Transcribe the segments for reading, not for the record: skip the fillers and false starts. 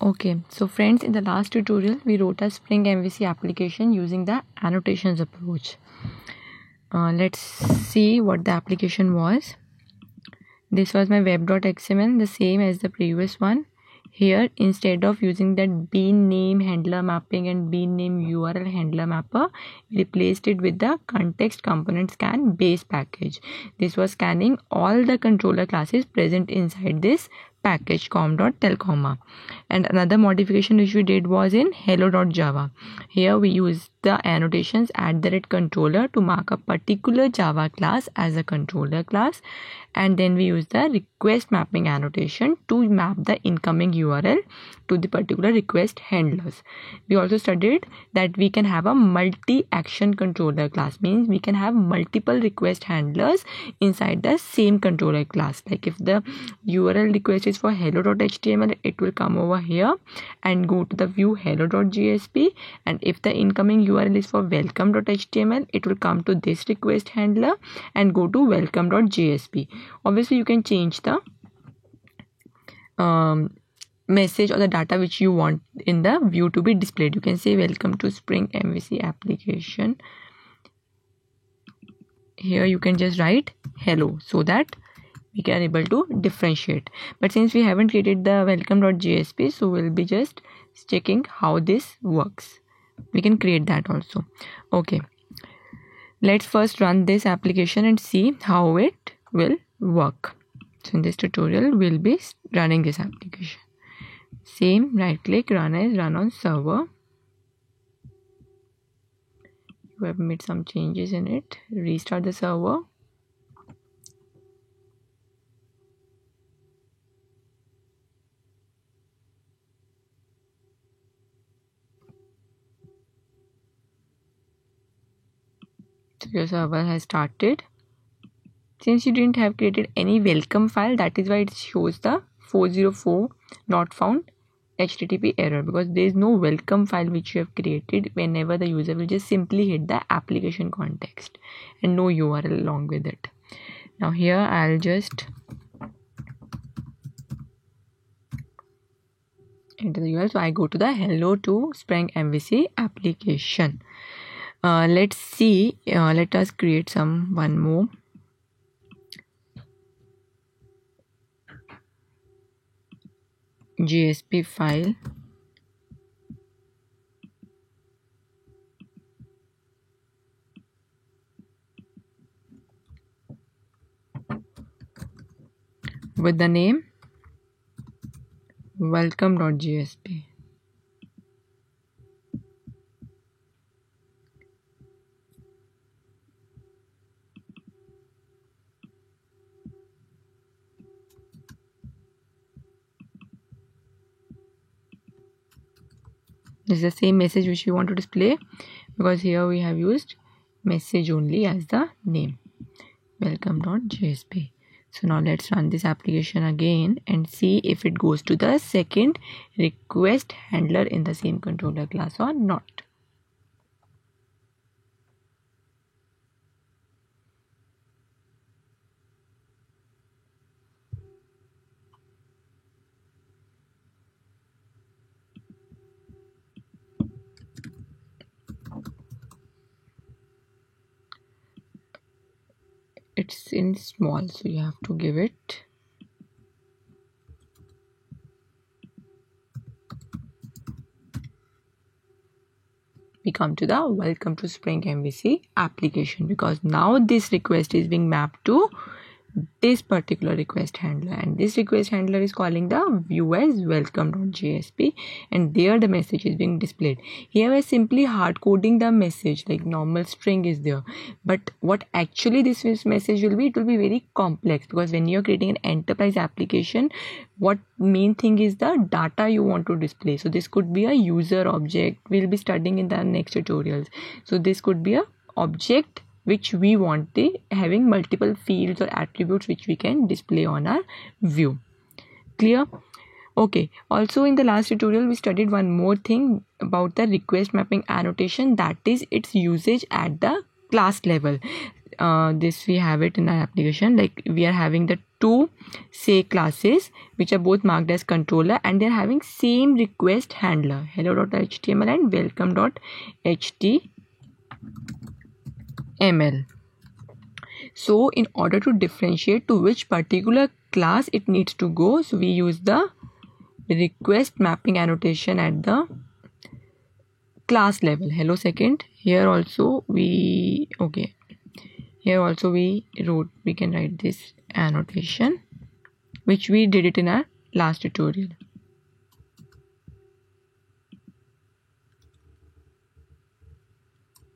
Okay, so friends, in the last tutorial we wrote a Spring MVC application using the annotations approach. Let's see what the application was. This was my web.xml, the same as the previous one. Here, instead of using that bean name handler mapping and bean name URL handler mapper, we replaced it with the context component scan base package. This was scanning all the controller classes present inside this package com.telcomma. And another modification which we did was in hello.java. Here we used the annotations @controller to mark a particular Java class as a controller class, and then we use the request mapping annotation to map the incoming URL to the particular request handlers. We also studied that we can have a multi-action controller class, means we can have multiple request handlers inside the same controller class. Like if the URL request is for hello.html, it will come over here and go to the view hello.jsp, and if the incoming URL is for welcome.html, it will come to this request handler and go to welcome.jsp. Obviously you can change the message or the data which you want in the view to be displayed. You can say welcome to Spring MVC application. Here you can just write hello so that we can able to differentiate. But since we haven't created the welcome.jsp, so we'll be just checking how this works. We can create that also. Okay, let's first run this application and see how it will work. So in this tutorial we'll be running this application. Same, right click, run as run on server. You have made some changes in it. Restart the server. So your server has started. Since you didn't have created any welcome file, that is why it shows the 404 not found HTTP error, because there is no welcome file which you have created. Whenever the user will just simply hit the application context and no URL along with it. Now here I'll just enter the URL. So I go to the hello to Spring MVC application. Let's see, let us create one more. JSP file. With the name welcome.jsp. This is the same message which we want to display, because here we have used message only as the name, welcome.jsp. So now let's run this application again and see if it goes to the second request handler in the same controller class or not. It's in small, so you have to give it . We come to the welcome to Spring MVC application, because now this request is being mapped to this particular request handler, and this request handler is calling the view as welcome.jsp, and there the message is being displayed. Here we're simply hard coding the message, like normal string is there, but what actually this message will be, it will be very complex, because when you're creating an enterprise application, what main thing is the data you want to display. So this could be a user object, we'll be studying in the next tutorials. So this could be a object which we want having multiple fields or attributes which we can display on our view. Clear? Okay, also in the last tutorial we studied one more thing about the request mapping annotation, that is its usage at the class level. this we have it in our application. Like we are having the two say classes which are both marked as controller, and they are having same request handler, hello.html and welcome.html. So in order to differentiate to which particular class it needs to go, so we use the request mapping annotation at the class level. Hello second. Here also we can write this annotation which we did it in our last tutorial.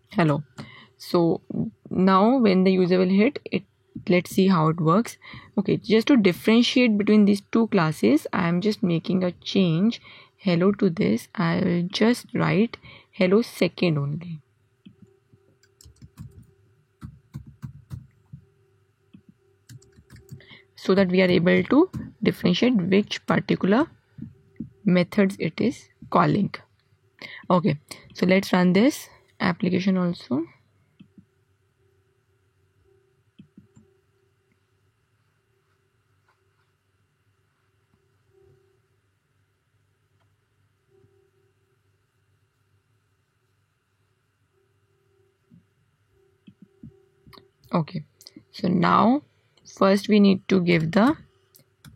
Hello. So now when the user will hit it, let's see how it works. Okay, just to differentiate between these two classes, I am just making a change. Hello to this, I will just write hello second only. So that we are able to differentiate which particular methods it is calling. Okay, so let's run this application also. Okay, so now first we need to give the,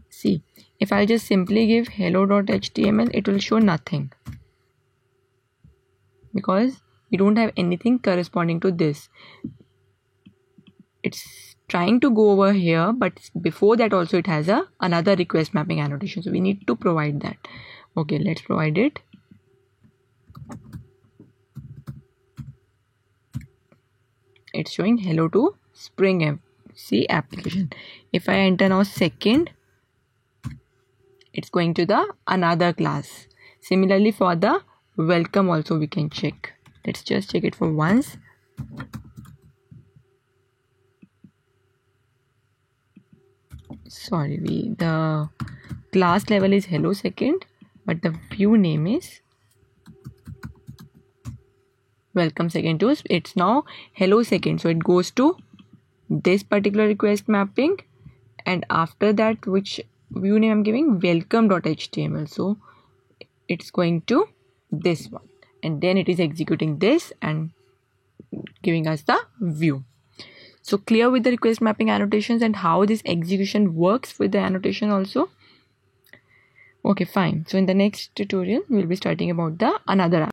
see, if I just simply give hello.html, it will show nothing because we don't have anything corresponding to this. It's trying to go over here, but before that also it has another request mapping annotation, so we need to provide that. Okay, let's provide it. It's showing hello to Spring MVC application. If I enter now second, it's going to the another class. Similarly for the welcome also we can check. Let's just check it for once. Sorry, the class level is hello second, but the view name is welcome second to, it's now hello second, so it goes to this particular request mapping, and after that which view name I'm giving, welcome.html, so it's going to this one, and then it is executing this and giving us the view. So clear with the request mapping annotations and how this execution works with the annotation also. Okay, fine. So in the next tutorial we'll be starting about the another app.